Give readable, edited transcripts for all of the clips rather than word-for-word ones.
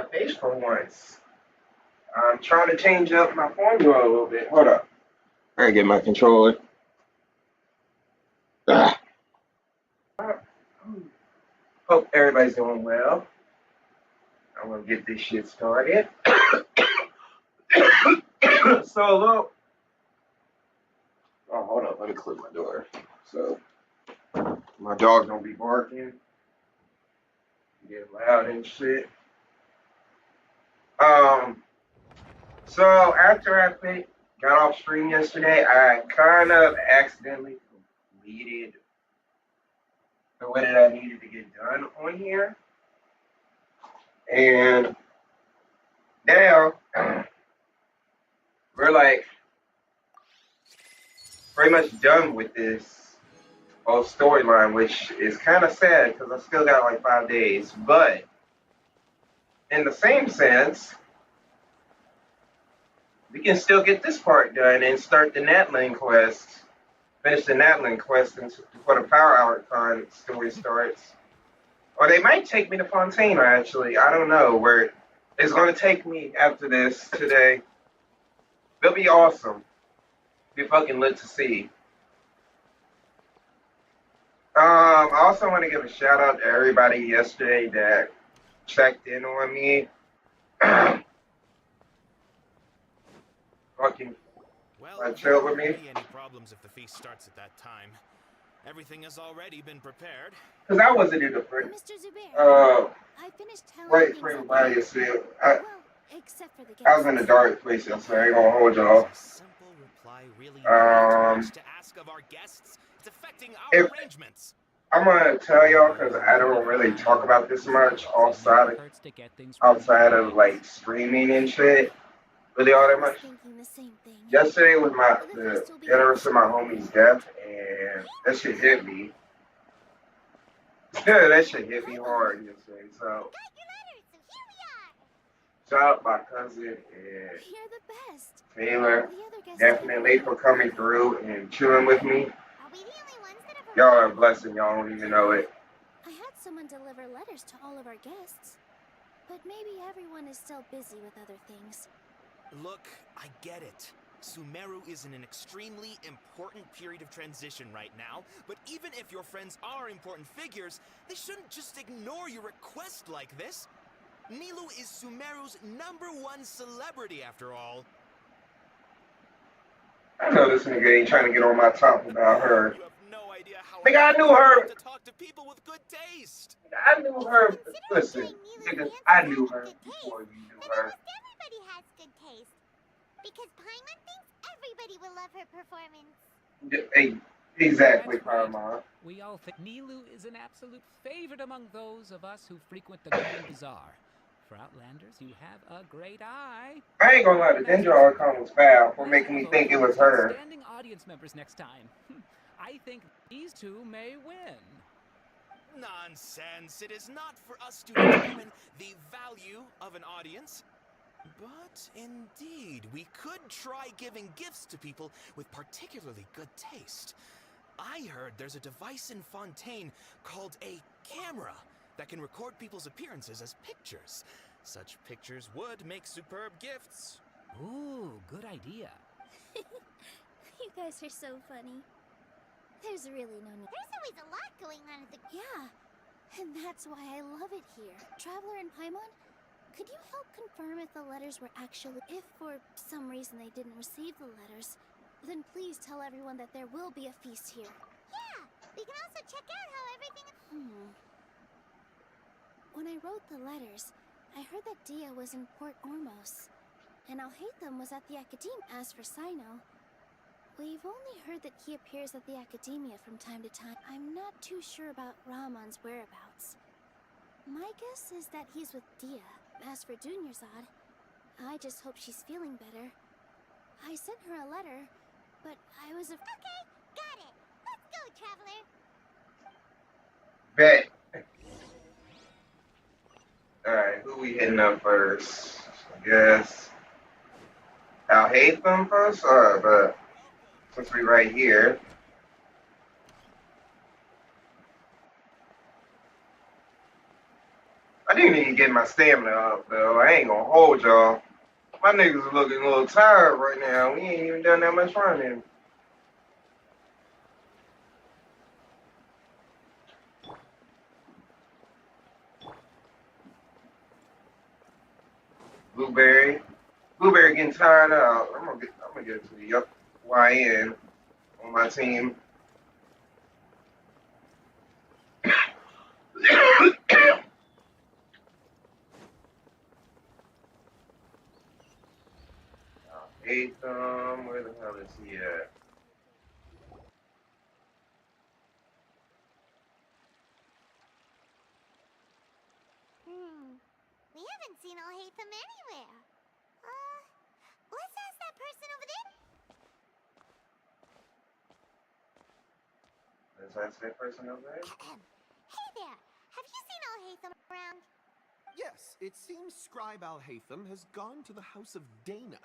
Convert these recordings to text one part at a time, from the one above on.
face for once. I'm trying to change up my formula a little bit. Hold up. I gotta get my controller. Ah. Hope everybody's doing well. I'm gonna get this shit started. So look. Oh, hold up. Let me close my door. So my dog don't be barking. Get loud and shit. So after got off stream yesterday, I kind of accidentally completed the way that I needed to get done on here. And now we're like pretty much done with this whole storyline, which is kind of sad because I still got like 5 days. But in the same sense, we can still get this part done and start the Natlan quest. Finish the Natlan quest before the Power Hour Con story starts. Or they might take me to Fontaine, actually. I don't know where it's going to take me after this today. It'll be awesome. Be fucking lit to see. I also want to give a shout out to everybody yesterday that checked in on me. Fucking chill with me. There won't be any problems if the feast starts at that time. Everything has already been prepared. Because I wasn't in the first. Mr. Zubair, I finished telling wait for everybody yesterday. Except for the guests. I was in a dark place yesterday. I ain't gonna hold y'all. Simple reply really to ask of our guests. It's affecting our arrangements. I'm gonna tell y'all because I don't really talk about this much outside of like streaming and shit. Really all that much. Yesterday was the anniversary of my homie's death, and that shit hit me. Yeah, that shit hit me hard yesterday. So shout out my cousin and Taylor, definitely for coming through and chilling with me. Y'all are a blessing. Y'all don't even know it. I had someone deliver letters to all of our guests, but maybe everyone is still busy with other things. Look, I get it. Sumeru is in an extremely important period of transition right now, but even if your friends are important figures, they shouldn't just ignore your request like this. Nilu is Sumeru's #1 celebrity after all. I know this nigga ain't trying to get on my top about her. You have no idea how nigga, I knew her. To talk to people with good taste. I knew her. Listen, nigga, I knew her before you knew her. Everybody has good taste. Because Paimon thinks everybody will love her performance. Hey, exactly, Paimon. We all think Nilu is an absolute favorite among those of us who frequent the Grand Bazaar. For Outlanders, you have a great eye. I ain't gonna lie, the Dendro icon was foul for making me think it was her. Standing audience members next time. I think these two may win. Nonsense. It is not for us to determine the value of an audience. But indeed, we could try giving gifts to people with particularly good taste. I heard there's a device in Fontaine called a camera that can record people's appearances as pictures. Such pictures would make superb gifts. Ooh, good idea. You guys are so funny. There's really no need. There's always a lot going on at the... Yeah, and that's why I love it here. Traveler and Paimon, could you help confirm if the letters were actually... If for some reason they didn't receive the letters, then please tell everyone that there will be a feast here. Yeah, we can also check out how everything... When I wrote the letters, I heard that Dia was in Port Ormos, and Alhaitham was at the Academe. As for Sino, we've only heard that he appears at the Academia from time to time. I'm not too sure about Rahman's whereabouts. My guess is that he's with Dia. As for Dunyarzad, I just hope she's feeling better. I sent her a letter, but I was Okay, got it. Let's go, Traveler. Bet. Alright, who we hitting up first? I guess Alhaitham first? Alright, but since we right here. I didn't even get my stamina up though. I ain't gonna hold y'all. My niggas are looking a little tired right now. We ain't even done that much running. Blueberry. Blueberry getting tired out. I'm gonna get to the YN on my team. Atham, where the hell is he at? We haven't seen Alhaitham anywhere. Let's ask that person over there. Let's ask that person over there. Hey there, have you seen Alhaitham around? Yes, it seems Scribe Alhaitham has gone to the House of Dana.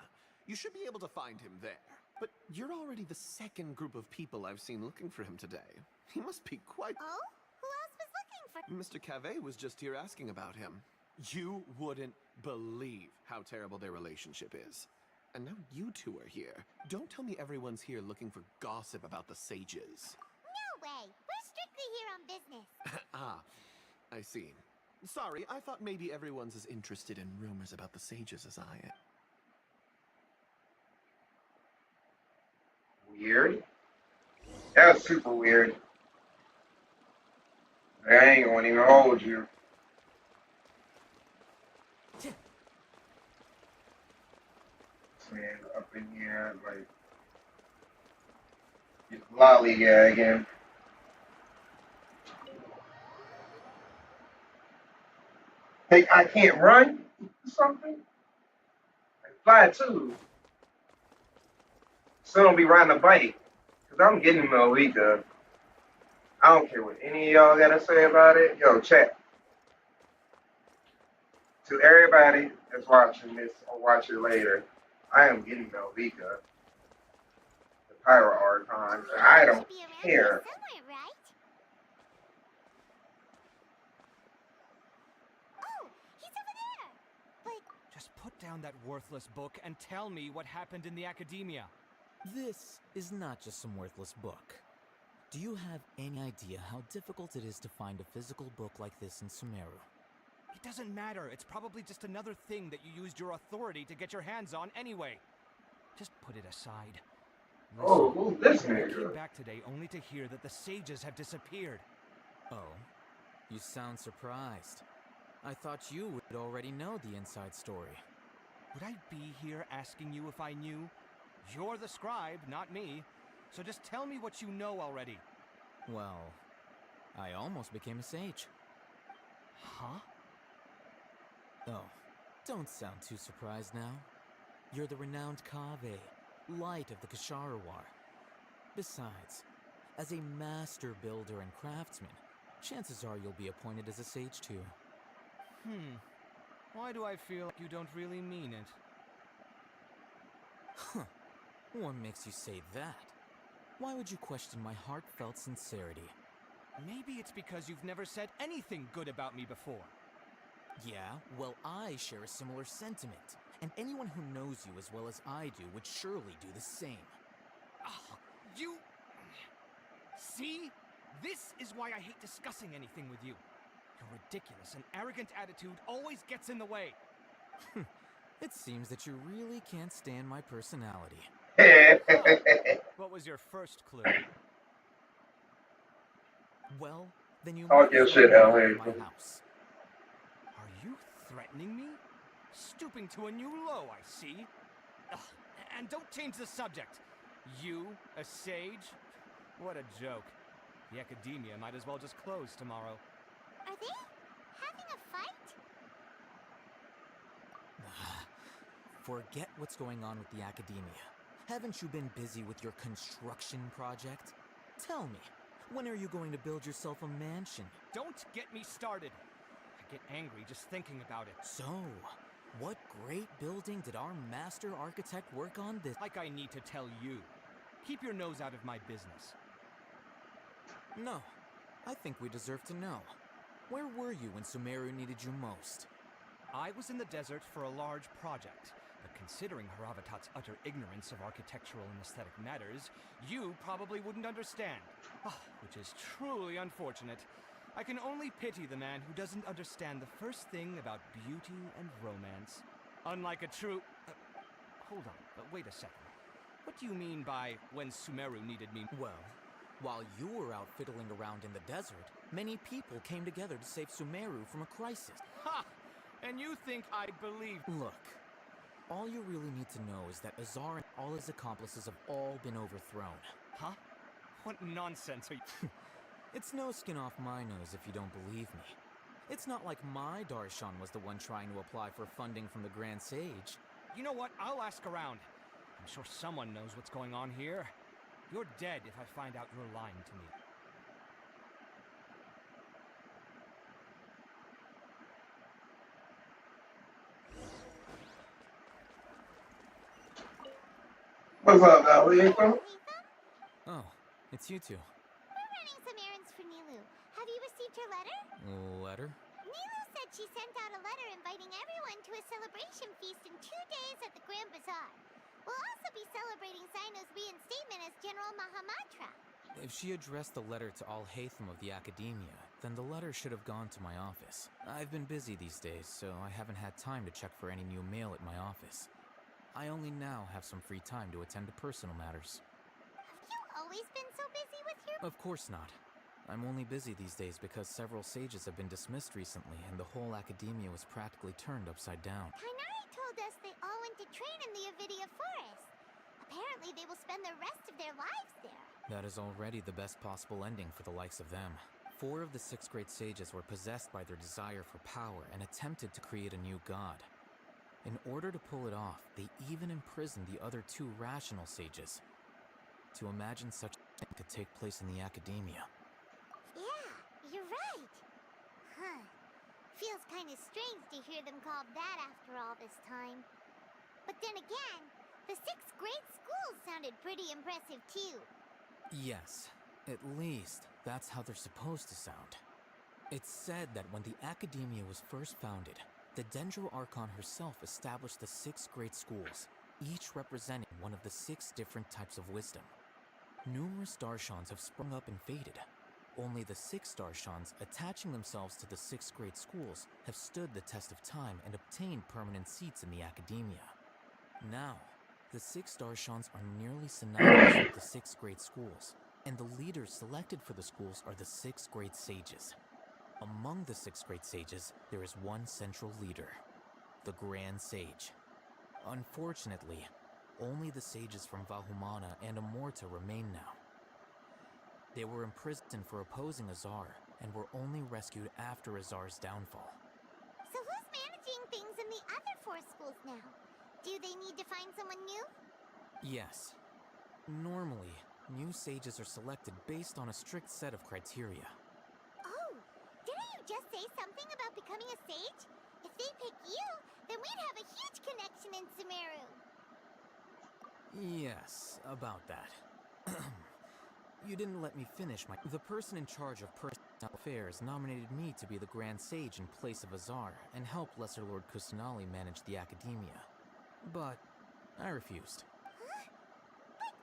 You should be able to find him there. But you're already the second group of people I've seen looking for him today. He must be quite... Oh? Who else was looking for... Mr. Cave was just here asking about him. You wouldn't believe how terrible their relationship is. And now you two are here. Don't tell me everyone's here looking for gossip about the sages. No way. We're strictly here on business. Ah, I see. Sorry, I thought maybe everyone's as interested in rumors about the sages as I am. Weird. That was super weird. I ain't gonna even hold you. This man up in here like he's lollygagging. Hey, I can't run or something? I fly too. So don't be riding a bike. Cause I'm getting Malika. I don't care what any of y'all gotta say about it. Yo, chat. To everybody that's watching this or watch it later, I am getting Malika. The Pyro Archon. I don't care. Somewhere, right? Oh, he's over there. But Just put down that worthless book and tell me what happened in the academia. This is not just some worthless book. Do you have any idea how difficult it is to find a physical book like this in Sumeru? It doesn't matter. It's probably just another thing that you used your authority to get your hands on anyway. Just put it aside. Oh, who's this I nigga? came back today only to hear that the sages have disappeared. Oh, you sound surprised. I thought you would already know the inside story. Would I be here asking you if I knew? You're the scribe, not me. So just tell me what you know already. Well, I almost became a sage. Huh? Oh, don't sound too surprised now. You're the renowned Kaveh, light of the Kasharawar. Besides, as a master builder and craftsman, chances are you'll be appointed as a sage too. Why do I feel like you don't really mean it? Huh. What makes you say that? Why would you question my heartfelt sincerity? Maybe it's because you've never said anything good about me before. Yeah, well, I share a similar sentiment, and anyone who knows you as well as I do would surely do the same. Oh, you... See? This is why I hate discussing anything with you. Your ridiculous and arrogant attitude always gets in the way. It seems that you really can't stand my personality. What was your first clue? Well, then you Talk might your as shit, well Al move out of Haytham. my house. Are you threatening me? Stooping to a new low, I see. Ugh, and don't change the subject. You, a sage? What a joke. The academia might as well just close tomorrow. are they having a fight? Forget what's going on with the academia. Haven't you been busy with your construction project? Tell me, when are you going to build yourself a mansion? Don't get me started. I get angry just thinking about it. So, what great building did our master architect work on this? Like I need to tell you. Keep your nose out of my business. No, I think we deserve to know. Where were you when Sumeru needed you most? I was in the desert for a large project, but considering Haravatat's utter ignorance of architectural and aesthetic matters, you probably wouldn't understand. Which is truly unfortunate. I can only pity the man who doesn't understand the first thing about beauty and romance. Unlike a true... hold on, wait a second. What do you mean by when Sumeru needed me? Well, while you were out fiddling around in the desert, many people came together to save Sumeru from a crisis. Ha! And you think I'd believe... Look, all you really need to know is that Azar and all his accomplices have all been overthrown. Huh? What nonsense are you... It's no skin off my nose if you don't believe me. It's not like my Darshan was the one trying to apply for funding from the Grand Sage. You know what? I'll ask around. I'm sure someone knows what's going on here. You're dead if I find out you're lying to me. What's up, Dolly? Oh, it's you two. We're running some errands for Nilu. Have you received her letter? Letter? Nilu said she sent out a letter inviting everyone to a celebration feast in 2 days at the Grand Bazaar. We'll also be celebrating Zaino's reinstatement as General Mahamatra. If she addressed the letter to Al Haytham of the Academia, then the letter should have gone to my office. I've been busy these days, so I haven't had time to check for any new mail at my office. I only now have some free time to attend to personal matters. Have you always been so busy with your... Of course not. I'm only busy these days because several sages have been dismissed recently, and the whole Academia was practically turned upside down. Kainari told us they all went to train in the Avidia Forest. Apparently they will spend the rest of their lives there. That is already the best possible ending for the likes of them. 4 of the 6 great sages were possessed by their desire for power and attempted to create a new god. In order to pull it off, they even imprisoned the other 2 rational sages. To imagine such a thing could take place in the Academia. Yeah, you're right. Huh. Feels kind of strange to hear them called that after all this time. But then again, the 6 great schools sounded pretty impressive too. Yes, at least that's how they're supposed to sound. It's said that when the Academia was first founded, the Dendro Archon herself established the 6 great schools, each representing one of the 6 different types of wisdom. Numerous Darshans have sprung up and faded. Only the 6 Darshans, attaching themselves to the 6 great schools, have stood the test of time and obtained permanent seats in the Academia. Now, the 6 Darshans are nearly synonymous with the 6 great schools, and the leaders selected for the schools are the 6 great sages. Among the 6 great sages, there is one central leader, the Grand Sage. Unfortunately, only the sages from Vahumana and Amorta remain now. They were imprisoned for opposing Azar, and were only rescued after Azar's downfall. So who's managing things in the other 4 schools now? Do they need to find someone new? Yes. Normally, new sages are selected based on a strict set of criteria. Oh, didn't you just say something about becoming a sage? If they pick you, then we'd have a huge connection in Sumeru. Yes, about that. You didn't let me finish my... The person in charge of personal affairs nominated me to be the Grand Sage in place of Azar and help Lesser Lord Kusanali manage the Academia. But I refused. Huh? But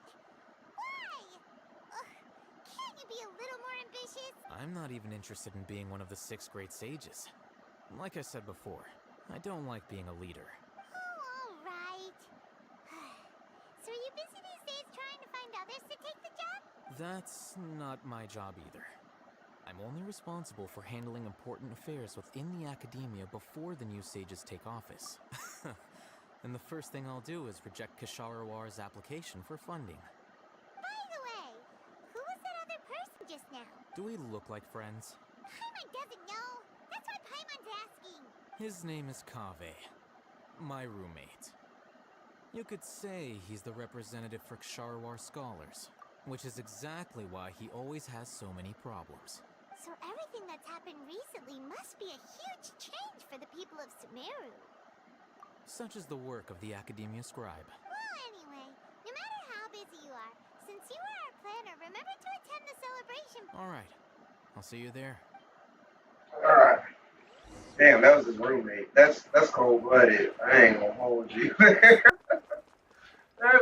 why? Can't you be a little more ambitious? I'm not even interested in being one of the 6 great sages. Like I said before, I don't like being a leader. Oh, all right. So are you busy these days trying to find others to take the job? That's not my job either. I'm only responsible for handling important affairs within the Academia before the new sages take office. And the first thing I'll do is reject Kasharawar's application for funding. By the way, who was that other person just now? Do we look like friends? Paimon doesn't know. That's why Paimon's asking. His name is Kaveh, my roommate. You could say he's the representative for Ksharawar scholars, which is exactly why he always has so many problems. So everything that's happened recently must be a huge change for the people of Sumeru. Such is the work of the Academia Scribe. Well, anyway, no matter how busy you are, since you are our planner, remember to attend the celebration. All right, I'll see you there. Alright. Damn, that was his roommate. That's cold blooded. I ain't gonna hold you. That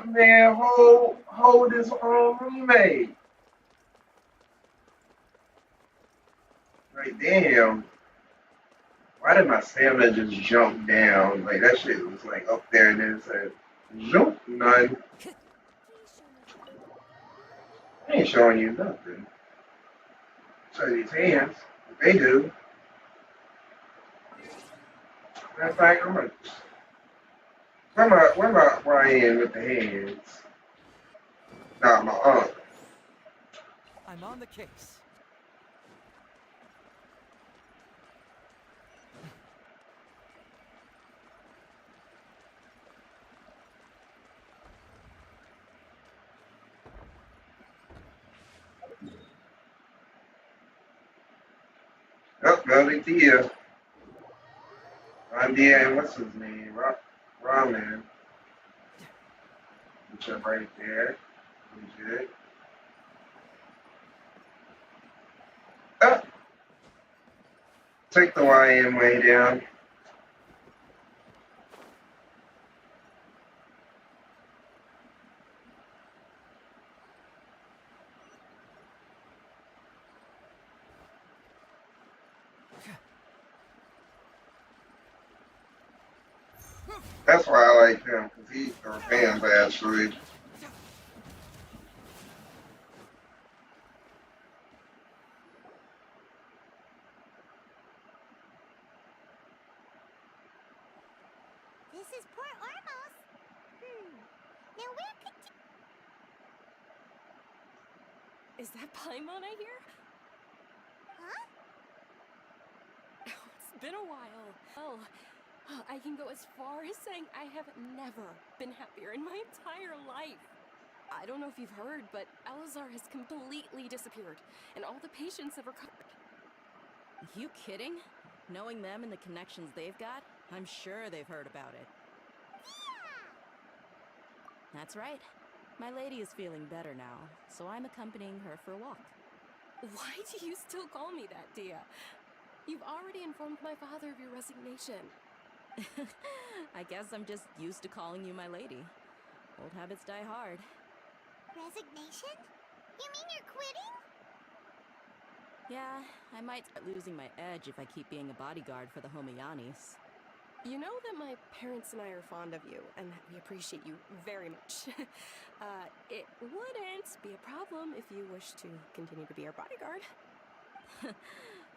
man hold his own roommate. Like damn, why did my stamina just jump down? Like that shit was like up there and then it said jump none. Please show me how. I ain't showing you nothing. Show these hands. What they do. Matter of fact, I'm gonna where my Ryan with the hands? Nah, my aunt. I'm on the case. Oh, Melody Dia. Ron Dia and what's his name? Ramen. Which up right there. Legit. Oh, take the YM way down. That's why I like him, because he throws hands actually. This is Port Ormos. Now where could Is that Paimon I hear? Huh? It's been a while. Oh, I can go as far as saying I have never been happier in my entire life. I don't know if you've heard, but Elazar has completely disappeared, and all the patients have recovered. You kidding? Knowing them and the connections they've got, I'm sure they've heard about it. That's right. My lady is feeling better now, so I'm accompanying her for a walk. Why do you still call me that, Dia? You've already informed my father of your resignation. I guess I'm just used to calling you my lady. Old habits die hard. Resignation? You mean you're quitting? Yeah, I might start losing my edge if I keep being a bodyguard for the Homiyanis. You know that my parents and I are fond of you, and that we appreciate you very much. It wouldn't be a problem if you wish to continue to be our bodyguard.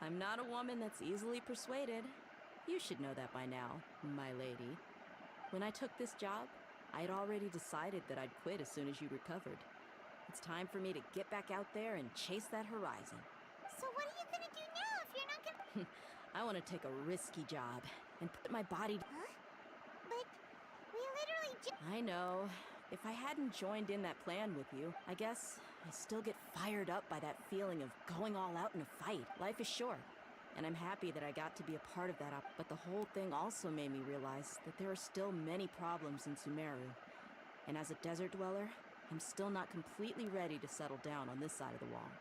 I'm not a woman that's easily persuaded. You should know that by now, my lady. When I took this job, I'd already decided that I'd quit as soon as you recovered. It's time for me to get back out there and chase that horizon. So what are you gonna do now if you're not gonna... I want to take a risky job and put my body... Huh? But we literally just... I know. If I hadn't joined in that plan with you, I guess I still get fired up by that feeling of going all out in a fight. Life is short, and I'm happy that I got to be a part of that. But the whole thing also made me realize that there are still many problems in Sumeru. And as a desert dweller, I'm still not completely ready to settle down on this side of the wall.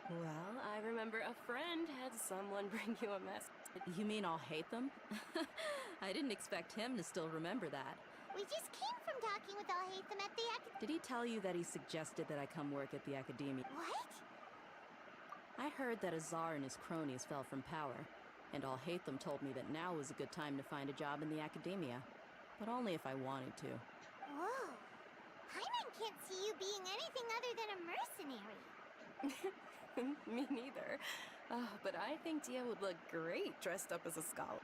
Well, I remember a friend had someone bring you a message. You mean I'll hate them? I didn't expect him to still remember that. We just came from talking with Alhaitham at the Did he tell you that he suggested that I come work at the academia? What? I heard that Azar and his cronies fell from power, and Alhaitham told me that now was a good time to find a job in the academia, but only if I wanted to. Whoa. Paimon can't see you being anything other than a mercenary. Me neither. But I think Dia would look great dressed up as a scholar.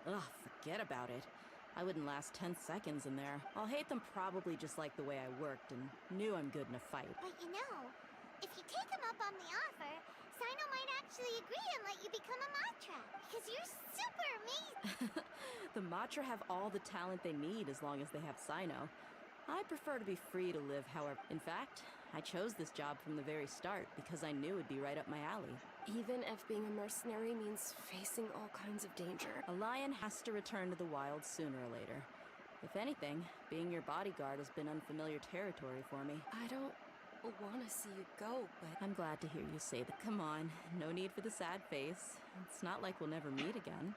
Ugh, forget about it. I wouldn't last 10 seconds in there. Alhaitham probably just liked the way I worked and knew I'm good in a fight. But you know, if you take him up on the offer, Sino might actually agree and let you become a Matra. Because you're super amazing. The Matra have all the talent they need as long as they have Sino. I prefer to be free to live however. In fact, I chose this job from the very start because I knew it'd be right up my alley. Even if being a mercenary means facing all kinds of danger. A lion has to return to the wild sooner or later. If anything, being your bodyguard has been unfamiliar territory for me. I don't want to see you go, but... I'm glad to hear you say that. Come on, no need for the sad face. It's not like we'll never meet again.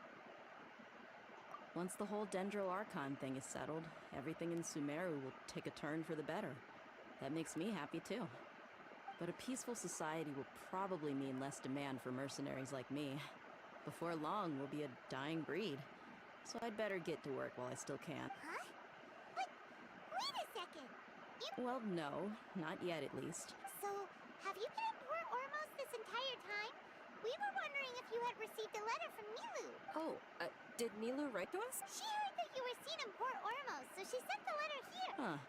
Once the whole Dendro Archon thing is settled, everything in Sumeru will take a turn for the better. That makes me happy too. But a peaceful society will probably mean less demand for mercenaries like me. Before long, we'll be a dying breed. So I'd better get to work while I still can. Huh? But wait a second. Well, no, not yet at least. So, have you been in Port Ormos this entire time? We were wondering if you had received a letter from Nilu. Oh, did Nilu write to us? She heard that you were seen in Port Ormos, so she sent the letter here. Huh.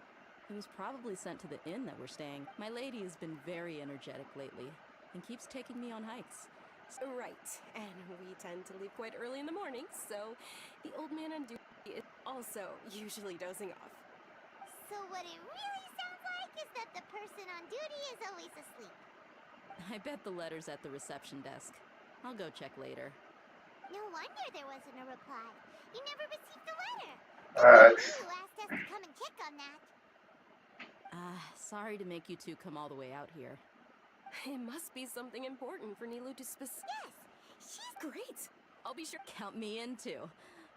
It was probably sent to the inn that we're staying. My lady has been very energetic lately and keeps taking me on hikes. Right, and we tend to leave quite early in the morning, so the old man on duty is also usually dozing off. So what it really sounds like is that the person on duty is always asleep. I bet the letter's at the reception desk. I'll go check later. No wonder there wasn't a reply. You never received the letter. Who asked us to come and check on that? Sorry to make you two come all the way out here. It must be something important for Nilu to Yes, she's Great! I'll be sure. Count me in too.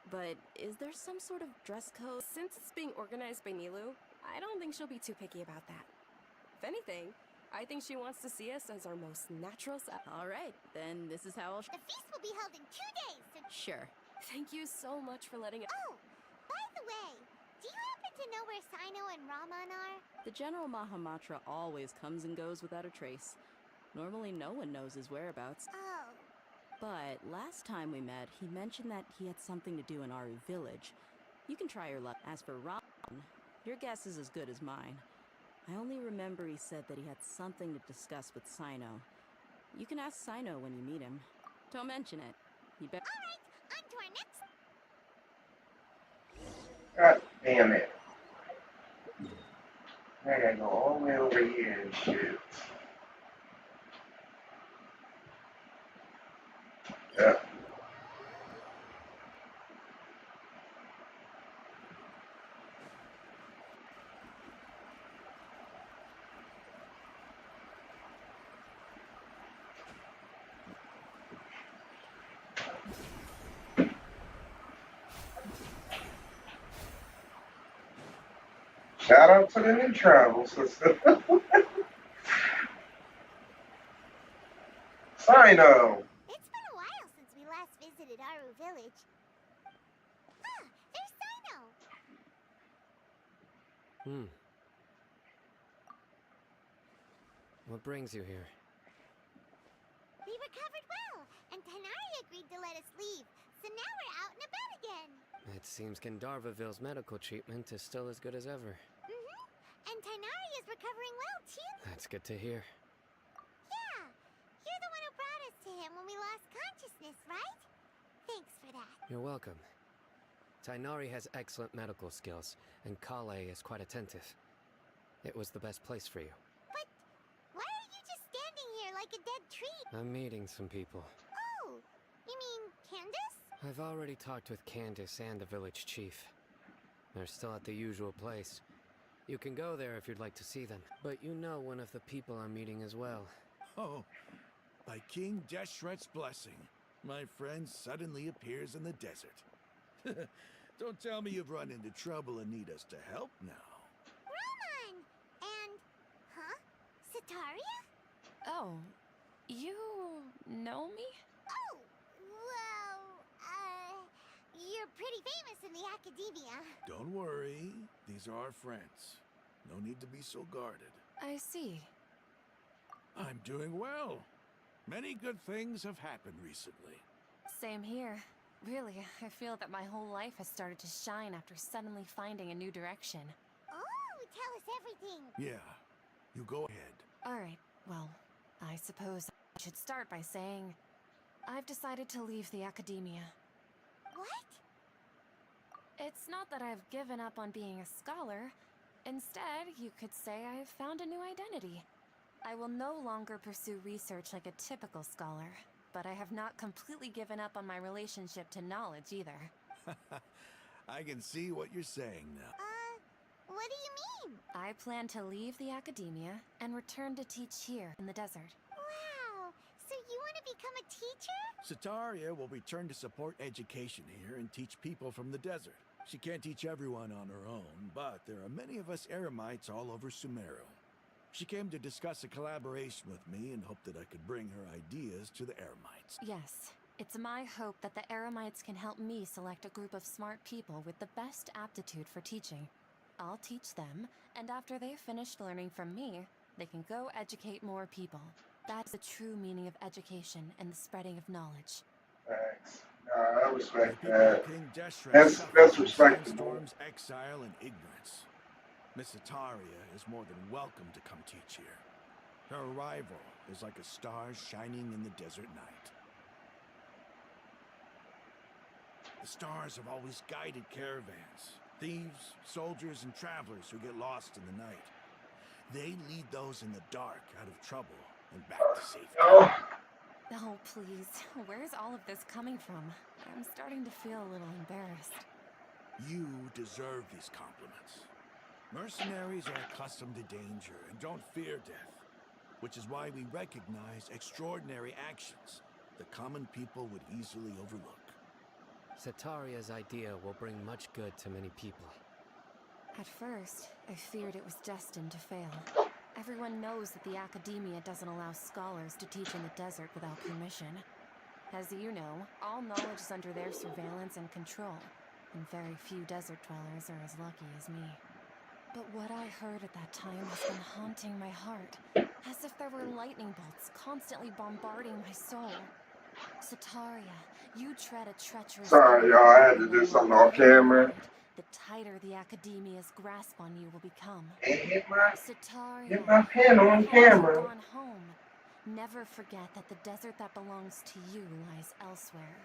But is there some sort of dress code? Since it's being organized by Nilu, I don't think she'll be too picky about that. If anything, I think she wants to see us as our most natural self. All right, then this is how I'll... The feast will be held in 2 days, so... Sure. Thank you so much for letting us... Oh, by the way, do you happen to know where Sino and Raman are? The General Mahamatra always comes and goes without a trace. Normally no one knows his whereabouts. Oh. But last time we met, he mentioned that he had something to do in Aru village. You can try your luck. As for Raman, your guess is as good as mine. I only remember he said that he had something to discuss with Sino. You can ask Sino when you meet him. Don't mention it. He bet. Alright, on to our next... God damn it. I gotta go all the way over here and shit. Yeah. Shout out to the new travel system. Sino. It's been a while since we last visited Aru village. Ah, there's Sino! What brings you here? We recovered well, and Tanari agreed to let us leave, so now we're out and about again. It seems Gandharvaville's medical treatment is still as good as ever. And Tanari is recovering well, too. That's good to hear. Yeah, you're the one who brought us to him when we lost consciousness, right? Thanks for that. You're welcome. Tainari has excellent medical skills, and Kale is quite attentive. It was the best place for you. But why are you just standing here like a dead tree? I'm meeting some people. Oh, you mean Candace? I've already talked with Candace and the village chief. They're still at the usual place. You can go there if you'd like to see them. But you know one of the people I'm meeting as well. Oh, by King Deshret's blessing, my friend suddenly appears in the desert. Don't tell me you've run into trouble and need us to help now. Roman! And... huh? Sataria? Oh, you know me? Oh, well, you're pretty famous in the academia. Don't worry, these are our friends. No need to be so guarded. I see. I'm doing well. Many good things have happened recently. Same here. Really, I feel that my whole life has started to shine after suddenly finding a new direction. Oh, tell us everything. Yeah, you go ahead. Alright, well, I suppose I should start by saying I've decided to leave the academia. What? It's not that I've given up on being a scholar. Instead, you could say I've found a new identity. I will no longer pursue research like a typical scholar, but I have not completely given up on my relationship to knowledge either. I can see what you're saying now. What do you mean? I plan to leave the academia and return to teach here in the desert. Wow, so you want to become a teacher? Sataria will return to support education here and teach people from the desert. She can't teach everyone on her own, but there are many of us Eremites all over Sumeru. She came to discuss a collaboration with me and hoped that I could bring her ideas to the Eremites. Yes, it's my hope that the Eremites can help me select a group of smart people with the best aptitude for teaching. I'll teach them, and after they've finished learning from me, they can go educate more people. That's the true meaning of education and the spreading of knowledge. Thanks. I respect The people that. of King Deshret That's suffer from respectable. sandstorms, exile, and ignorance. Miss Sataria is more than welcome to come teach here. Her arrival is like a star shining in the desert night. The stars have always guided caravans, thieves, soldiers, and travelers who get lost in the night. They lead those in the dark out of trouble and back to safety. Oh, Oh, please. Where's all of this coming from? I'm starting to feel a little embarrassed. You deserve these compliments. Mercenaries are accustomed to danger and don't fear death, which is why we recognize extraordinary actions that common people would easily overlook. Sataria's idea will bring much good to many people. At first, I feared it was destined to fail. Everyone knows that the academia doesn't allow scholars to teach in the desert without permission. As you know, all knowledge is under their surveillance and control, and very few desert dwellers are as lucky as me. But what I heard at that time has been haunting my heart, as if there were lightning bolts constantly bombarding my soul. Sataria, you tread a treacherous sorry, y'all. I had to do something off camera. the tighter the academia's grasp on you will become. And hit Sataria, my pen on camera. gone home. Never forget that the desert that belongs to you lies elsewhere.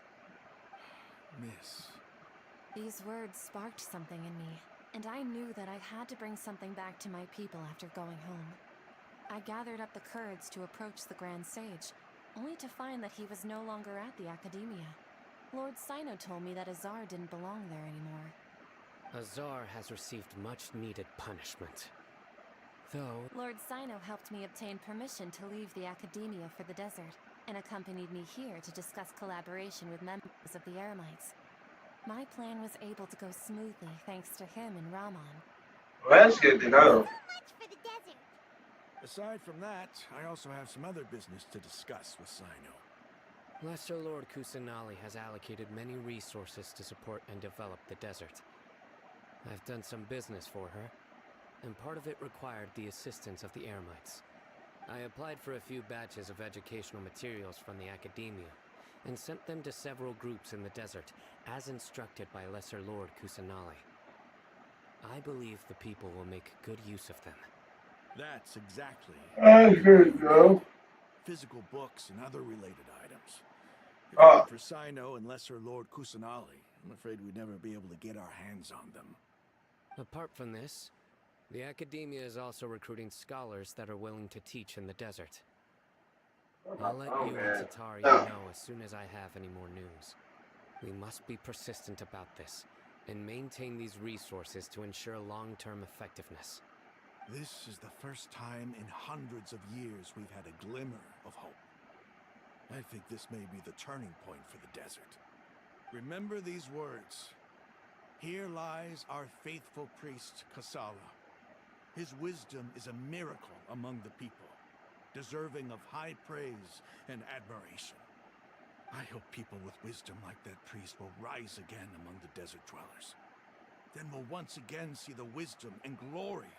Miss. These words sparked something in me, and I knew that I had to bring something back to my people after going home. I gathered up the courage to approach the Grand Sage, only to find that he was no longer at the Academia. Lord Sino told me that Azar didn't belong there anymore. Azar has received much-needed punishment. Though... Lord Sino helped me obtain permission to leave the Academia for the desert, and accompanied me here to discuss collaboration with members of the Eremites. My plan was able to go smoothly thanks to him and Rahman. Well, that's good to know. So much for the desert. Aside from that, I also have some other business to discuss with Sino. Lesser Lord Kusanali has allocated many resources to support and develop the desert. I've done some business for her, and part of it required the assistance of the Eremites. I applied for a few batches of educational materials from the Academia, and sent them to several groups in the desert, as instructed by Lesser Lord Kusanali. I believe the people will make good use of them. That's exactly. Good, bro. Physical books and other related items. If it weren't for Sino and Lesser Lord Kusanali, I'm afraid we'd never be able to get our hands on them. Apart from this, the Academia is also recruiting scholars that are willing to teach in the desert. I'll let you and Sataria know as soon as I have any more news. We must be persistent about this, and maintain these resources to ensure long-term effectiveness. This is the first time in hundreds of years we've had a glimmer of hope. I think this may be the turning point for the desert. Remember these words. Here lies our faithful priest, Kasala. His wisdom is a miracle among the people, deserving of high praise and admiration. I hope people with wisdom like that priest will rise again among the desert dwellers. Then we'll once again see the wisdom and glory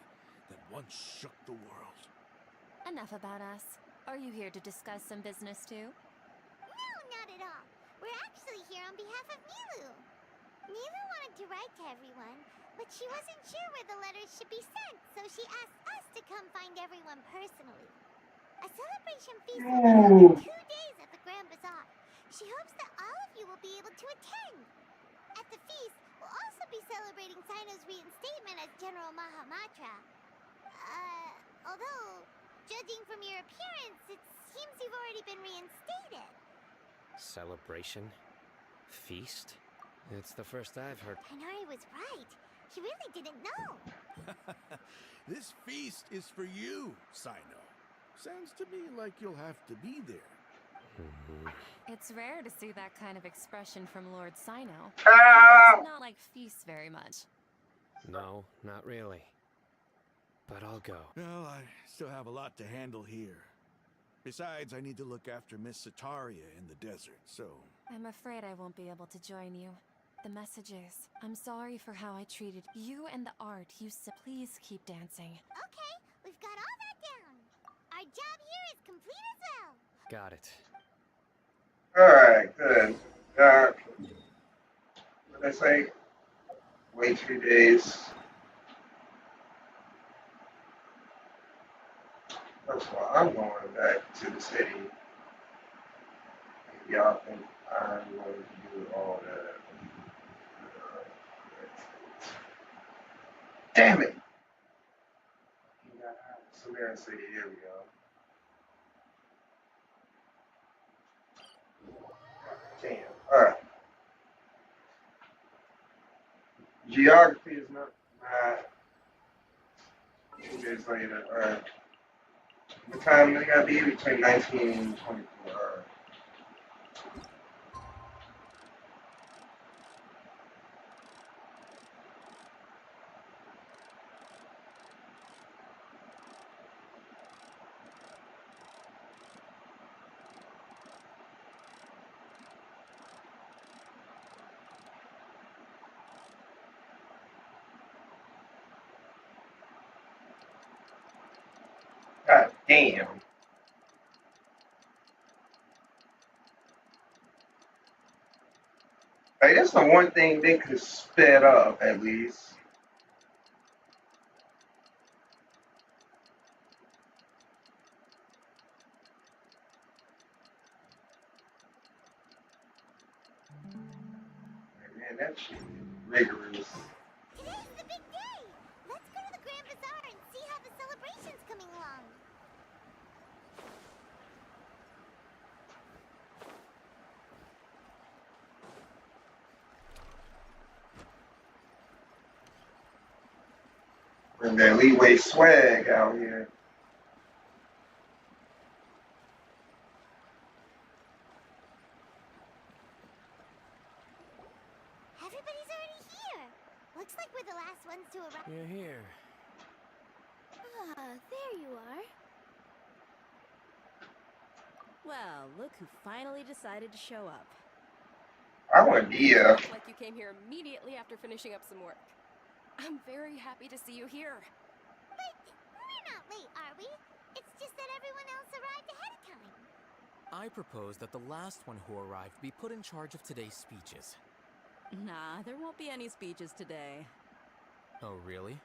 that once shook the world. Enough about us. Are you here to discuss some business too? No, not at all. We're actually here on behalf of Milu. Milu wanted to write to everyone, but she wasn't sure where the letters should be sent, so she asked us to come find everyone personally. A celebration feast will be held in 2 days at the Grand Bazaar. She hopes that all of you will be able to attend. At the feast, we'll also be celebrating Sino's reinstatement as General Mahamatra. Although, judging from your appearance, it seems you've already been reinstated. Celebration? Feast? It's the first I've heard. Hanari was right. She really didn't know. This feast is for you, Sino. Sounds to me like you'll have to be there. It's rare to see that kind of expression from Lord Sino. He Ah! does not like feasts very much. No, not really. But I'll go. Well, I still have a lot to handle here. Besides, I need to look after Miss Sataria in the desert, so... I'm afraid I won't be able to join you. The message is, I'm sorry for how I treated you and the art you said. Please keep dancing. Okay, we've got all that down. Our job here is complete as well. Got it. Alright, good. What did I say? Wait 3 days. That's why I'm going back to the city. Y'all think I'm going to do all that. Damn it! Samara City, here we go. Damn. Alright. Geography is not my 2 days later. Alright. The time they gotta be between 19 and 24. Alright. God damn. Like, that's the one thing they could sped up, at least. Man, that shit is rigorous. Today's the big day. Let's go to the Grand Bazaar and see how the celebration's coming along. Bring that leeway swag out here. Everybody's already here. Looks like we're the last ones to arrive. You're here. Ah, there you are. Well, look who finally decided to show up. I want You Dia. look like you came here immediately after finishing up some work. I'm very happy to see you here. But we're not late, are we? It's just that everyone else arrived ahead of time. I propose that the last one who arrived be put in charge of today's speeches. Nah, there won't be any speeches today. Oh, really?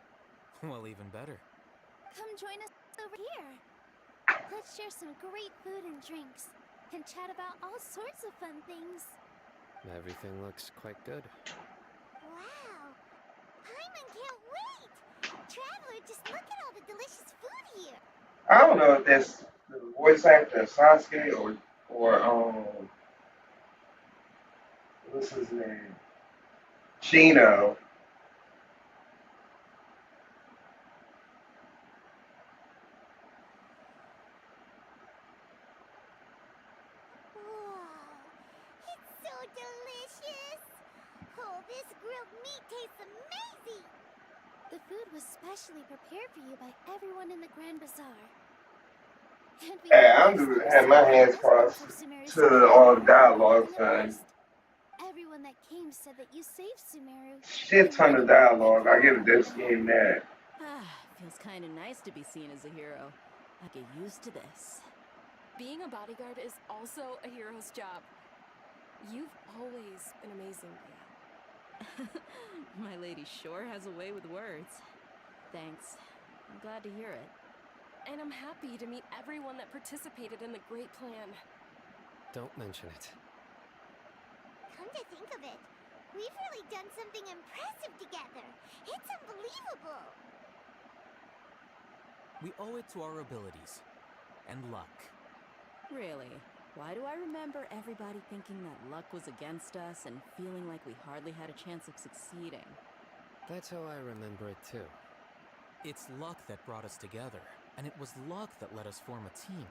Well, even better. Come join us over here. Let's share some great food and drinks, and chat about all sorts of fun things. Everything looks quite good. Wow. Paimon can't wait. Traveler, just look at all the delicious food here. I don't know if that's the voice actor of Sasuke or what's his name? Chino. Wow. It's so delicious. Oh, this grilled meat tastes amazing. The food was specially prepared for you by everyone in the Grand Bazaar. And we Hey, of I'm course just never had my saw hands most crossed of Sumeru's to secret all the life dialogue in the sign. forest. Everyone that came said that you saved Sumeru. Shit ton of dialogue. I give this game that. Ah, feels kind of nice to be seen as a hero. I get used to this. Being a bodyguard is also a hero's job. You've always been amazing, Leah. My lady sure has a way with words. Thanks. I'm glad to hear it. And I'm happy to meet everyone that participated in the great plan. Don't mention it. Come to think of it, we've really done something impressive together. It's unbelievable. We owe it to our abilities. And luck. Really? Why do I remember everybody thinking that luck was against us and feeling like we hardly had a chance of succeeding? That's how I remember it too. It's luck that brought us together, and it was luck that let us form a team.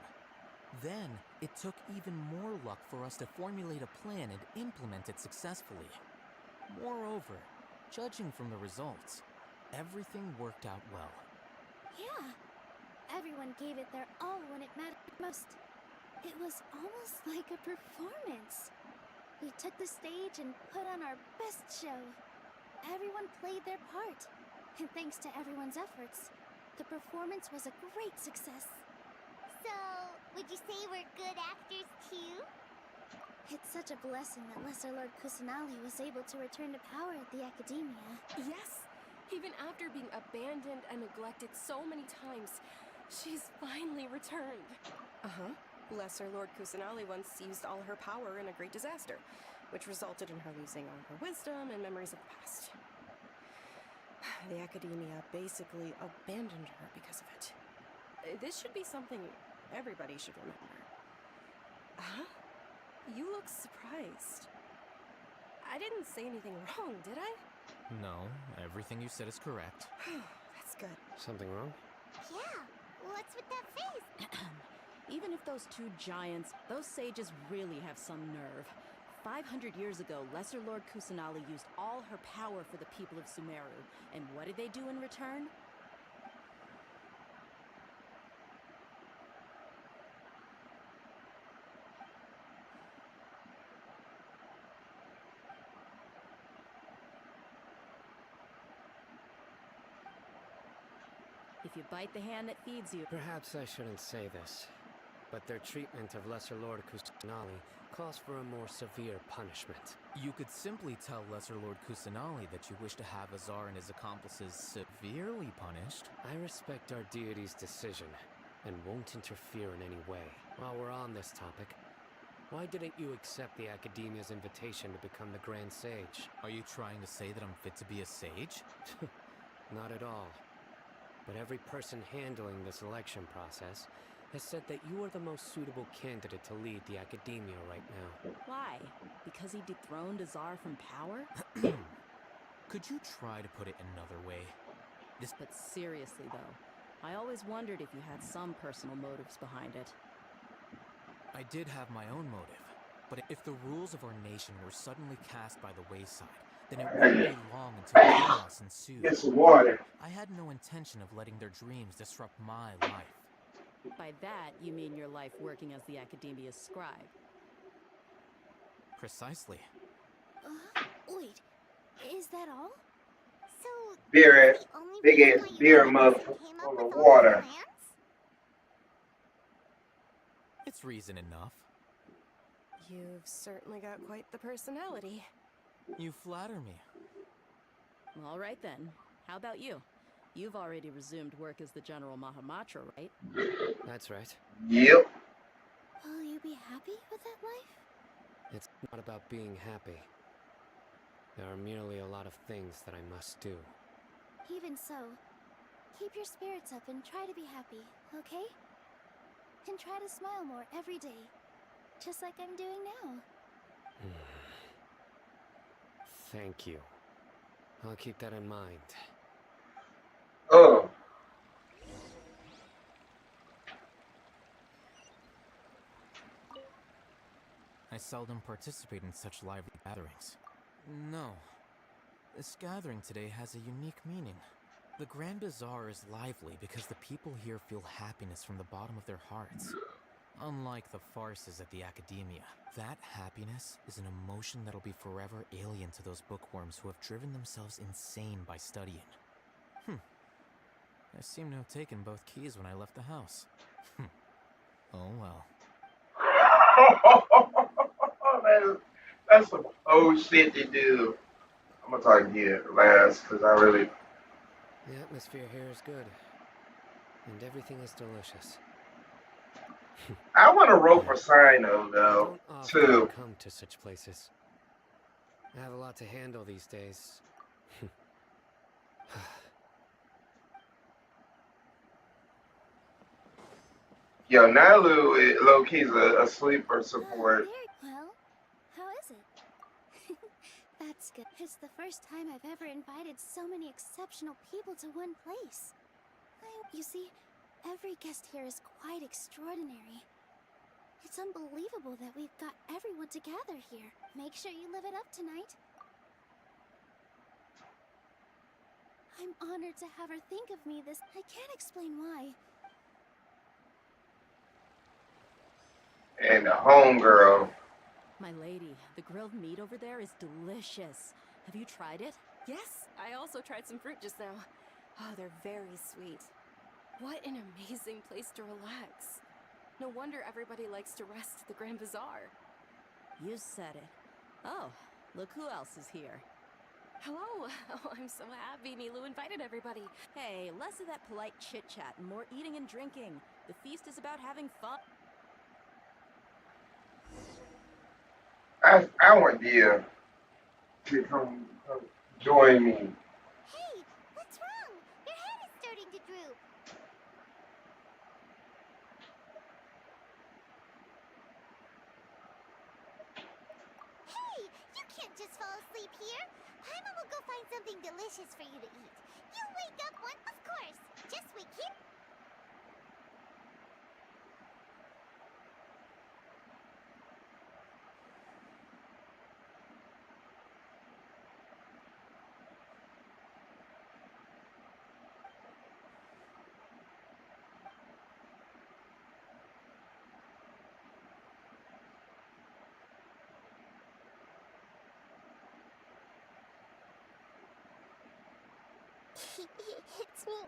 Then, it took even more luck for us to formulate a plan and implement it successfully. Moreover, judging from the results, everything worked out well. Yeah. Everyone gave it their all when it mattered most. It was almost like a performance. We took the stage and put on our best show. Everyone played their part. And thanks to everyone's efforts, the performance was a great success. So, would you say we're good actors too? It's such a blessing that Lesser Lord Kusanali was able to return to power at the Academia. Yes! Even after being abandoned and neglected so many times, she's finally returned. Uh-huh. Lesser Lord Kusanali once used all her power in a great disaster, which resulted in her losing all her wisdom and memories of the past. The Academia basically abandoned her because of it. This should be something everybody should remember. Huh? You look surprised. I didn't say anything wrong, did I? No, everything you said is correct. That's good. Something wrong? Yeah, what's with that face? Even if those two giants, those sages really have some nerve. 500 years ago, Lesser Lord Kusanali used all her power for the people of Sumeru. And what did they do in return? If you bite the hand that feeds you... Perhaps I shouldn't say this, but their treatment of Lesser Lord Kusanali calls for a more severe punishment. You could simply tell Lesser Lord Kusanali that you wish to have Azar and his accomplices severely punished. I respect our deity's decision, and won't interfere in any way. While we're on this topic, why didn't you accept the Academia's invitation to become the Grand Sage? Are you trying to say that I'm fit to be a sage? Not at all. But every person handling this election process has said that you are the most suitable candidate to lead the Academia right now. Why? Because he dethroned Azar from power? Could you try to put it another way? But seriously though, I always wondered if you had some personal motives behind it. I did have my own motive, but if the rules of our nation were suddenly cast by the wayside, then it wouldn't be long until chaos ensued. Get some water. I had no intention of letting their dreams disrupt my life. By that, you mean your life working as the Academia's scribe. Precisely. Wait, is that all? So, Beer that's ass, the only big reason ass why you beer guys mug came up full with of all water. these plans? It's reason enough. You've certainly got quite the personality. You flatter me. All right then. How about you? You've already resumed work as the General Mahamatra, right? That's right. Yep. Will you be happy with that life? It's not about being happy. There are merely a lot of things that I must do. Even so, keep your spirits up and try to be happy, okay? And try to smile more every day, just like I'm doing now. Thank you. I'll keep that in mind. Oh. I seldom participate in such lively gatherings. No. This gathering today has a unique meaning. The Grand Bazaar is lively because the people here feel happiness from the bottom of their hearts. Unlike the farces at the Academia, that happiness is an emotion that'll be forever alien to those bookworms who have driven themselves insane by studying. I seem to have taken both keys when I left the house. Oh well. That's some old shit to do. I'm gonna talk to you last because I really. The atmosphere here is good. And everything is delicious. I want to rope for Sino I though don't often too. come to such places. I have a lot to handle these days. Yo, Nalu low key's a sleeper support. Well, how is it? That's good. It's the first time I've ever invited so many exceptional people to one place. You see, every guest here is quite extraordinary. It's unbelievable that we've got everyone together here. Make sure you live it up tonight. I'm honored to have her think of me this. I can't explain why. And the homegirl. My lady, the grilled meat over there is delicious. Have you tried it? Yes, I also tried some fruit just now. Oh, they're very sweet. What an amazing place to relax. No wonder everybody likes to rest at the Grand Bazaar. You said it. Oh, look who else is here. Hello. Oh, I'm so happy Nilu invited everybody. Hey, less of that polite chit-chat and more eating and drinking. The feast is about having fun. I want Dia to come join me. Hey, what's wrong? Your head is starting to droop. Hey, you can't just fall asleep here. Paimon will go find something delicious for you to eat. You wake up one, of course. Just wake here. It's me.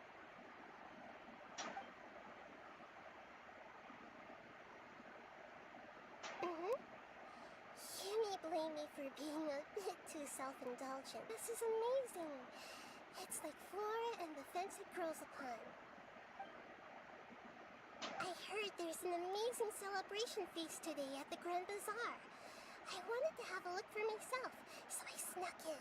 You may blame me for being a bit too self-indulgent. This is amazing. It's like flora and the fence it grows upon. I heard there's an amazing celebration feast today at the Grand Bazaar. I wanted to have a look for myself, so I snuck in.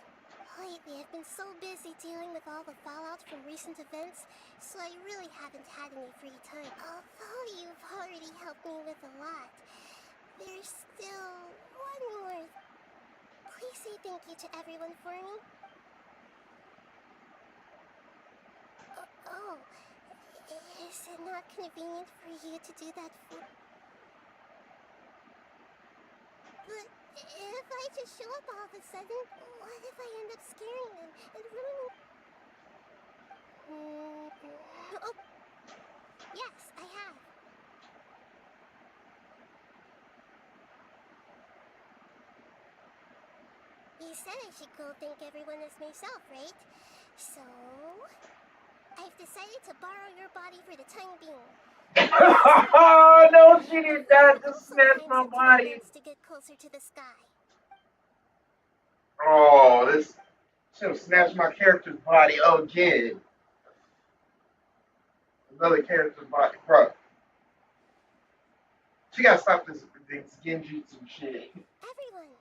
Lately, I've been so busy dealing with all the fallout from recent events, so I really haven't had any free time. Although you've already helped me with a lot, there's still one more. Please say thank you to everyone for me. Oh, is it not convenient for you to do that for... But if I just show up all of a sudden, what if I end up scaring them and ruining... Oh, yes, I have. You said I should go thank everyone as myself, right? So... I've decided to borrow your body for the time being. Oh no, she did not just snatch my body. To get closer to the sky. Oh, this should have snatched my character's body again. Another character's body, bro. She gotta stop this genjutsu shit. Everyone!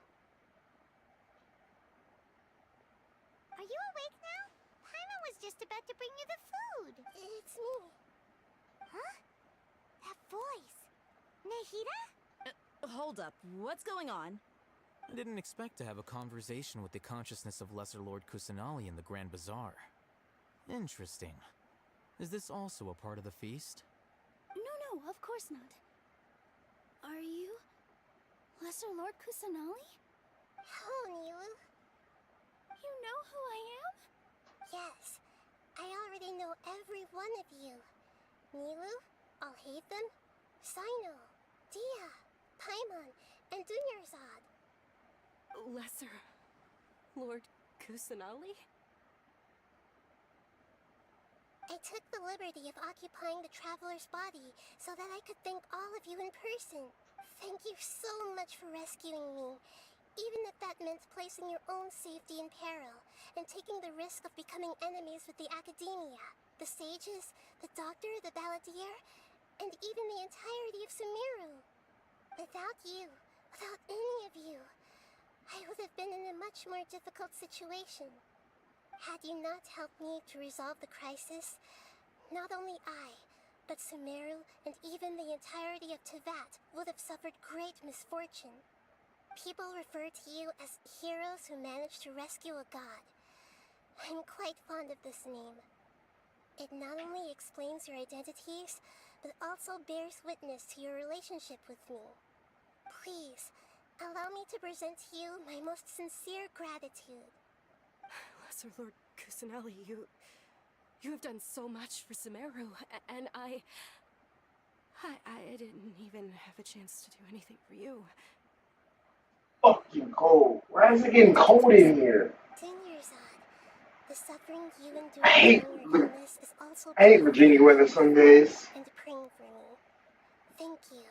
Are you awake now? Paimon was just about to bring you the food. It's me. Huh? That voice. Nahida? Hold up, what's going on? I didn't expect to have a conversation with the consciousness of Lesser Lord Kusanali in the Grand Bazaar. Interesting. Is this also a part of the feast? No, of course not. Are you Lesser Lord Kusanali? Hello, Nilu. You know who I am? Yes, I already know every one of you. Nilu, Alhaitham, Sino, Dia, Paimon, and Dunyarzad. Lesser Lord Kusanali? I took the liberty of occupying the traveler's body so that I could thank all of you in person. Thank you so much for rescuing me, even if that meant placing your own safety in peril and taking the risk of becoming enemies with the Academia, the sages, the doctor, the balladeer, and even the entirety of Sumeru. Without you, without any of you, I would have been in a much more difficult situation. Had you not helped me to resolve the crisis, not only I, but Sumeru and even the entirety of Teyvat would have suffered great misfortune. People refer to you as heroes who managed to rescue a god. I'm quite fond of this name. It not only explains your identities, but also bears witness to your relationship with me. Please, allow me to present to you my most sincere gratitude. Lesser Lord Kusanali, you have done so much for Sumeru, and I didn't even have a chance to do anything for you. Fucking cold. Why is it getting cold in here? Dinyerzad, the suffering you I endured hate, during your illness is also I hate proof Virginia that weather you some love days. and praying for me. Thank you.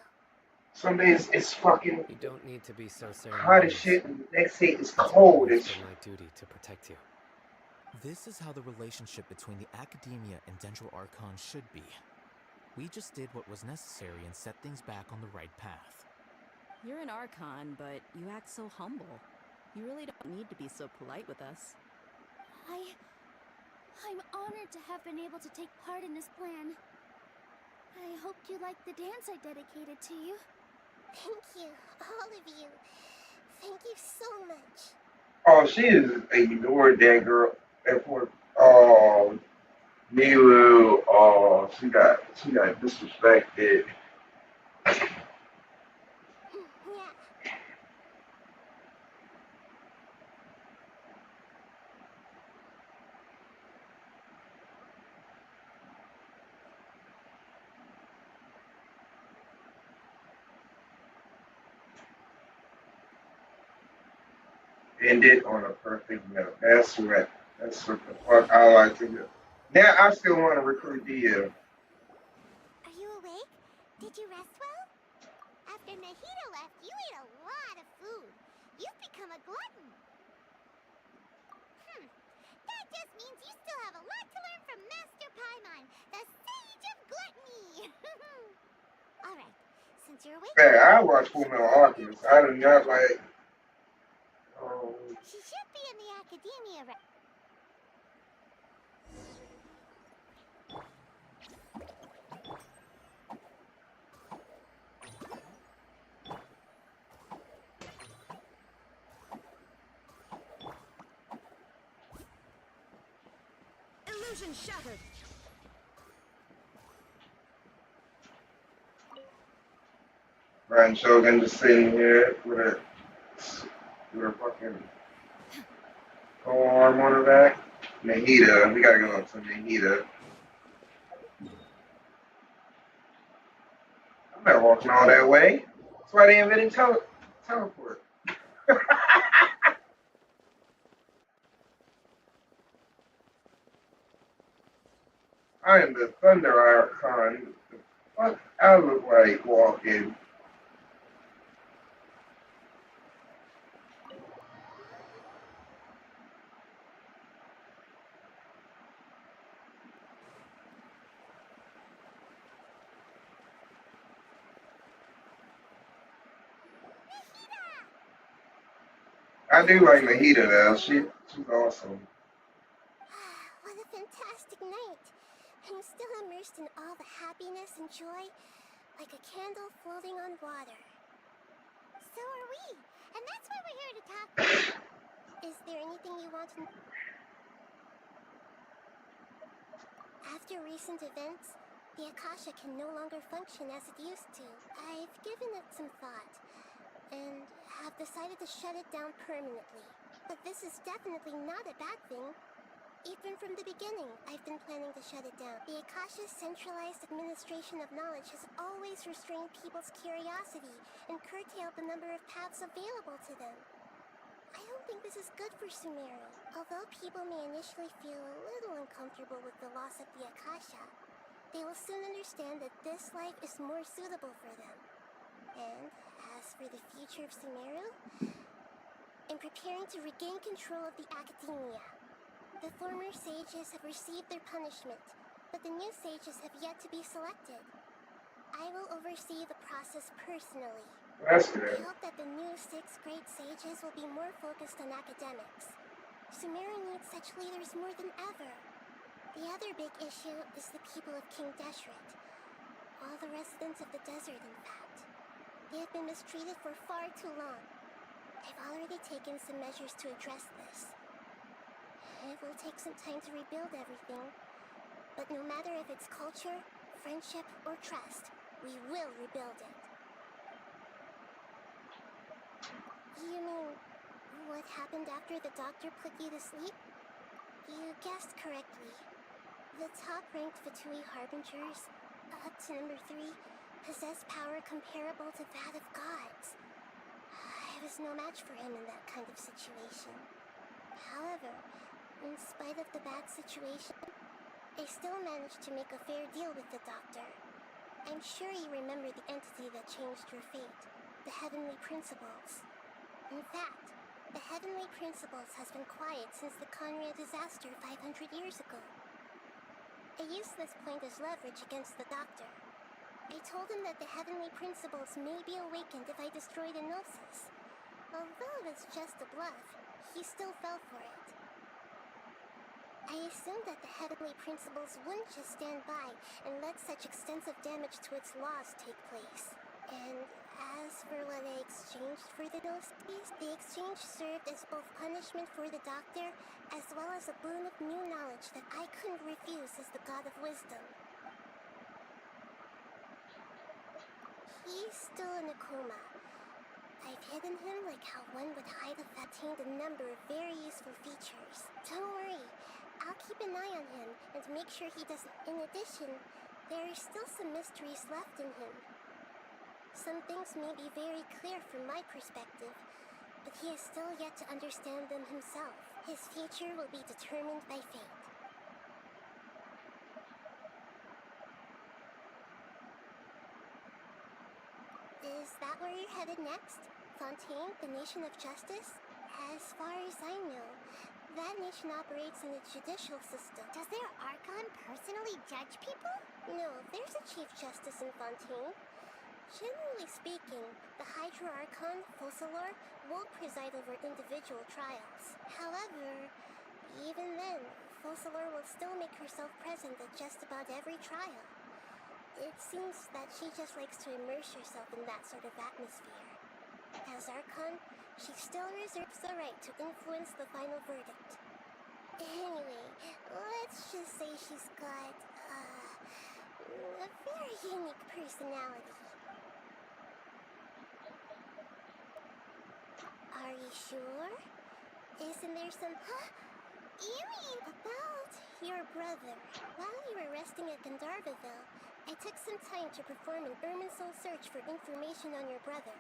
Some days it's fucking You don't need to be so hot as ceremonious. shit, and the next day it's It's cold always as shit. been my duty to protect you. This is how the relationship between the Academia and Dendral Archon should be. We just did what was necessary and set things back on the right path. You're an Archon, but you act so humble. You really don't need to be so polite with us. I'm honored to have been able to take part in this plan. I hoped you liked the dance I dedicated to you. Thank you, all of you. Thank you so much. Oh, she is ignored that girl. That poor, oh, Milu. Oh, she got disrespected. Yeah. Ended on a perfect note. That's what the fuck I like to do. Now I still want to recruit Dia. Are you awake? Did you rest well? After Nahida left, you ate a lot of food. You've become a glutton. That just means you still have a lot to learn from Master Paimon, the Sage of Gluttony. Alright, since you're awake Hey, now, I watch Full Metal Alchemist. I do not like. she should be in the Academia right. Illusion shattered! Ryan Shogun just sitting here with a fucking pole arm on her back. Nahida, we gotta go up to Nahida. I'm not walking all that way. That's why they invented teleport. I am the Thunder Icon. The fuck I look like walking. I do like Nahida though. She's awesome. What a fantastic night. I'm still immersed in all the happiness and joy, like a candle floating on water. So are we, and that's why we're here to talk. Is there anything you want to know? After recent events, the Akasha can no longer function as it used to. I've given it some thought, and have decided to shut it down permanently. But this is definitely not a bad thing. Even from the beginning, I've been planning to shut it down. The Akasha's centralized administration of knowledge has always restrained people's curiosity and curtailed the number of paths available to them. I don't think this is good for Sumeru. Although people may initially feel a little uncomfortable with the loss of the Akasha, they will soon understand that this life is more suitable for them. And as for the future of Sumeru, I'm preparing to regain control of the Academia. The former sages have received their punishment, but the new sages have yet to be selected. I will oversee the process personally. That's I good. hope that the new 6th grade sages will be more focused on academics. Sumeru needs such leaders more than ever. The other big issue is the people of King Deshret. All the residents of the desert, in fact. They have been mistreated for far too long. I've already taken some measures to address this. It will take some time to rebuild everything, but No matter if it's culture, friendship, or trust, we will rebuild it. You mean, what happened after the doctor put you to sleep? You guessed correctly. The top-ranked Fatui Harbingers, up to number 3, possess power comparable to that of gods. I was no match for him in that kind of situation. However, in spite of the bad situation, I still managed to make a fair deal with the doctor. I'm sure you remember the entity that changed your fate, the Heavenly Principles. In fact, the Heavenly Principles has been quiet since the Conria disaster 500 years ago. I used this point as leverage against the doctor. I told him that the Heavenly Principles may be awakened if I destroy the Gnosis. Although it was just a bluff, he still fell for it. I assumed that the Heavenly Principles wouldn't just stand by and let such extensive damage to its laws take place. And as for what I exchanged for the Gnosis, the exchange served as both punishment for the doctor as well as a boon of new knowledge that I couldn't refuse as the God of Wisdom. He's still in a coma. I've hidden him like how one would hide a attained a number of very useful features. Don't worry, I'll keep an eye on him and make sure he doesn't. In addition, there are still some mysteries left in him. Some things may be very clear from my perspective, but he is still yet to understand them himself. His future will be determined by fate. Is that where you're headed next? Fontaine, the nation of justice? As far as I know, that nation operates in a judicial system. Does their Archon personally judge people? No, there's a Chief Justice in Fontaine. Generally speaking, the Hydra Archon, Focalor, will preside over individual trials. However, even then, Focalor will still make herself present at just about every trial. It seems that she just likes to immerse herself in that sort of atmosphere. As Archon, she still reserves the right to influence the final verdict. Anyway, let's just say she's got, a very unique personality. Are you sure? Isn't there some... Huh? You mean... About your brother. While you were resting at Gandharvaville, I took some time to perform an Irminsul search for information on your brother.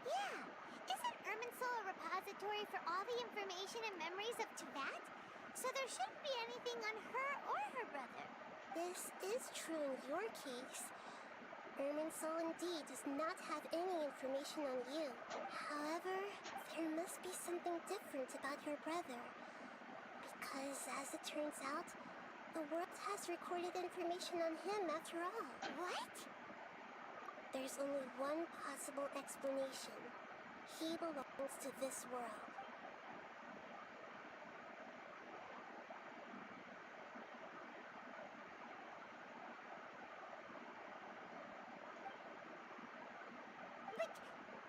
Yeah! Isn't Irminsul a repository for all the information and memories of Teyvat? So there shouldn't be anything on her or her brother. This is true in your case. Irminsul indeed does not have any information on you. However, there must be something different about your brother. Because, as it turns out, the world has recorded information on him after all. What? There's only one possible explanation. He belongs to this world. But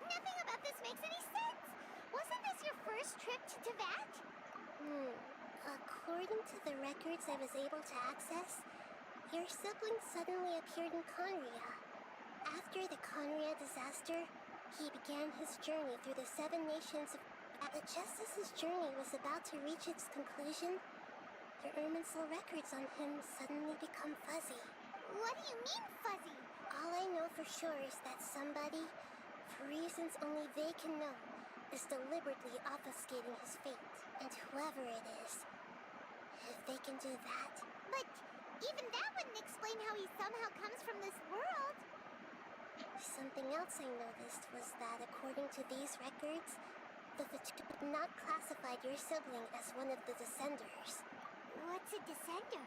nothing about this makes any sense! Wasn't this your first trip to Teyvat? According to the records I was able to access, your sibling suddenly appeared in Conria. After the Conria disaster, he began his journey through the 7 nations of... just as his journey was about to reach its conclusion, the Irminsul records on him suddenly become fuzzy. What do you mean, fuzzy? All I know for sure is that somebody, for reasons only they can know, is deliberately obfuscating his fate. And whoever it is, if they can do that... But even that wouldn't explain how he somehow comes from this world. Something else I noticed was that according to these records, the Fatui did not classified your sibling as one of the Descenders. What's a Descender?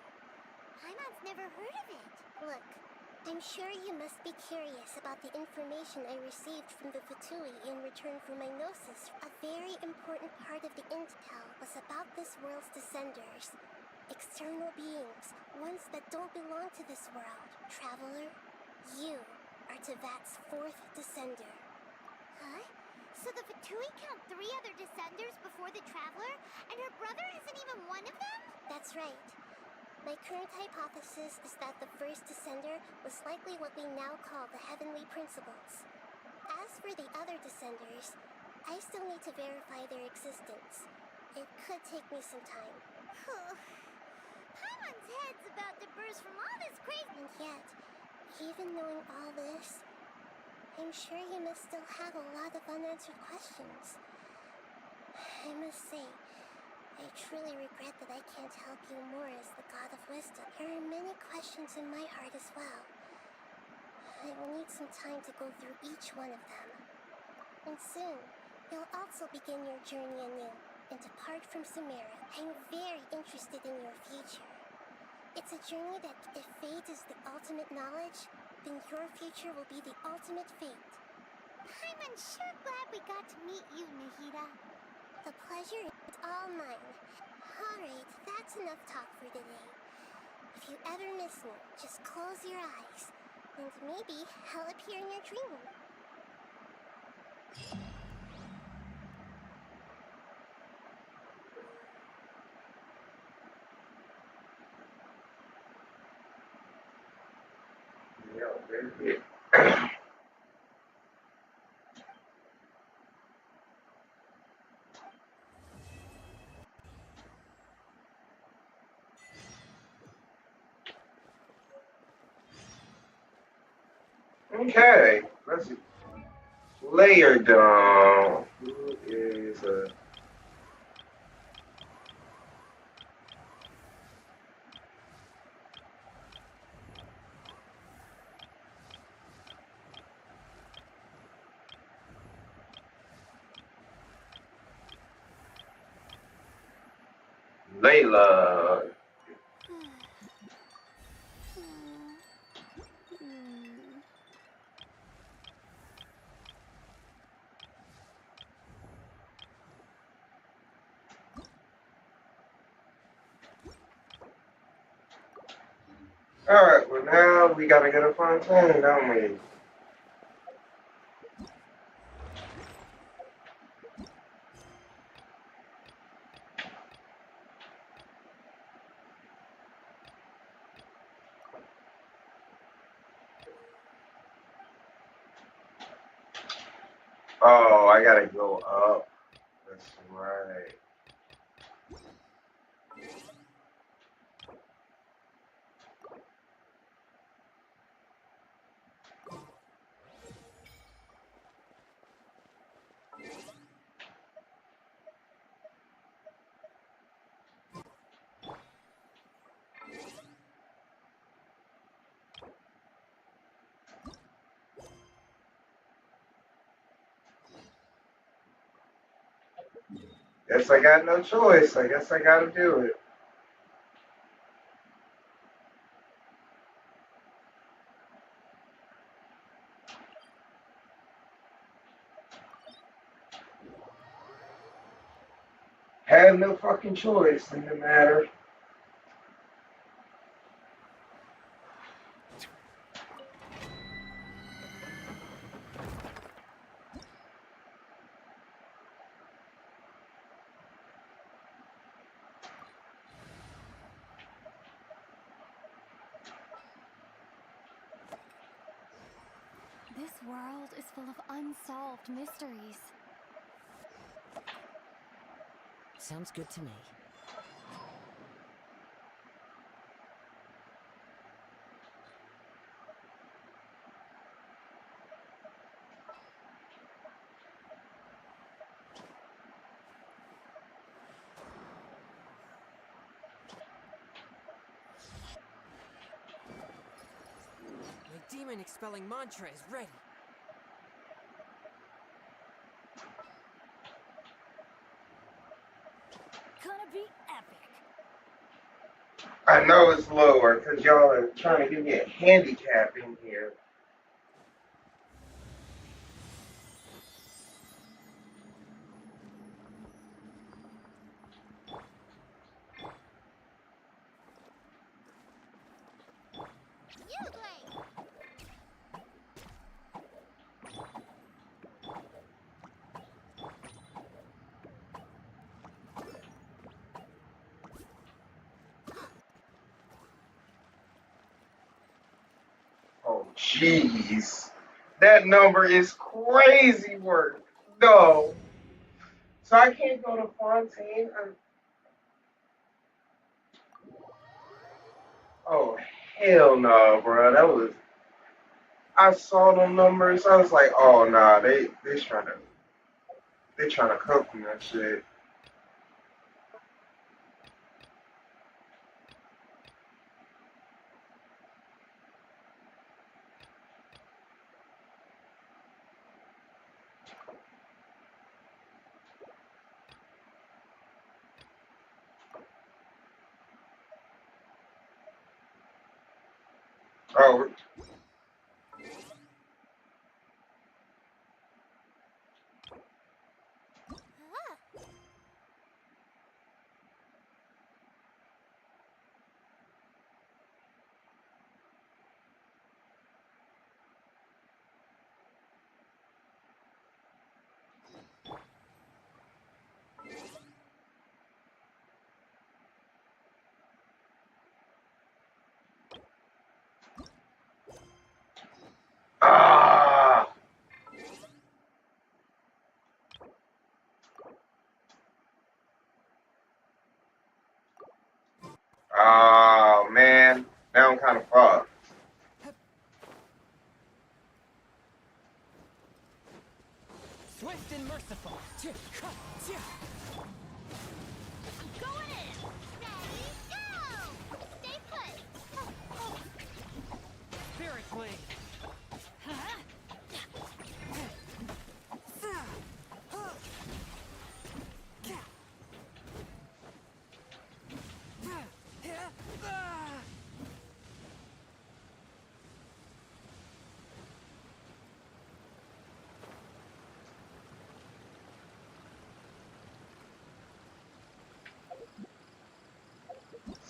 Paimon's never heard of it. Look, I'm sure you must be curious about the information I received from the Fatui in return for my Gnosis. A very important part of the intel was about this world's Descenders. External beings, ones that don't belong to this world. Traveler, you are Teyvat's 4th Descender. Huh? So the Fatui count 3 other Descenders before the Traveler, and her brother isn't even one of them? That's right. My current hypothesis is that the first descender was likely what we now call the Heavenly Principles. As for the other descenders, I still need to verify their existence. It could take me some time. Paimon's head's about to burst from all this crazy. And yet, even knowing all this, I'm sure you must still have a lot of unanswered questions. I must say, I truly regret that I can't help you more as the God of Wisdom. There are many questions in my heart as well. I will need some time to go through each one of them. And soon, you'll also begin your journey anew and depart from Sumeru. I'm very interested in your future. It's a journey that, if fate is the ultimate knowledge, then your future will be the ultimate fate. I'm sure glad we got to meet you, Nahida. The pleasure is all mine. Alright, that's enough talk for today. If you ever miss me, just close your eyes, and maybe I'll appear in your dream. Okay, let's see. Layer Dome. Who is a Layla? Alright, well now we gotta get a Fontaine, don't we? Oh, I gotta go up. That's right. Guess I got no choice. I guess I gotta do it. Had no fucking choice in the matter. This world is full of unsolved mysteries. Sounds good to me. My demon expelling mantra is ready. Gonna be epic. I know it's lower because y'all are trying to give me a handicap in here. Jeez. That number is crazy work. No. So I can't go to Fontaine. Oh hell no, bro. That was. I saw them numbers. I was like, oh nah, they trying to cook me that shit. Oh, ah, oh man. Now I'm kind of fucked. Swift and merciful. Going in! Ready, go! Stay put! Spirit blade.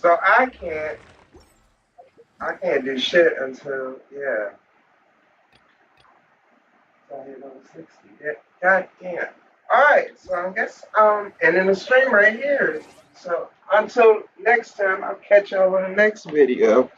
So I can't do shit until yeah. So I hit level 60. Yeah, god damn. Alright, so I guess ending the stream right here. So until next time, I'll catch y'all on the next video.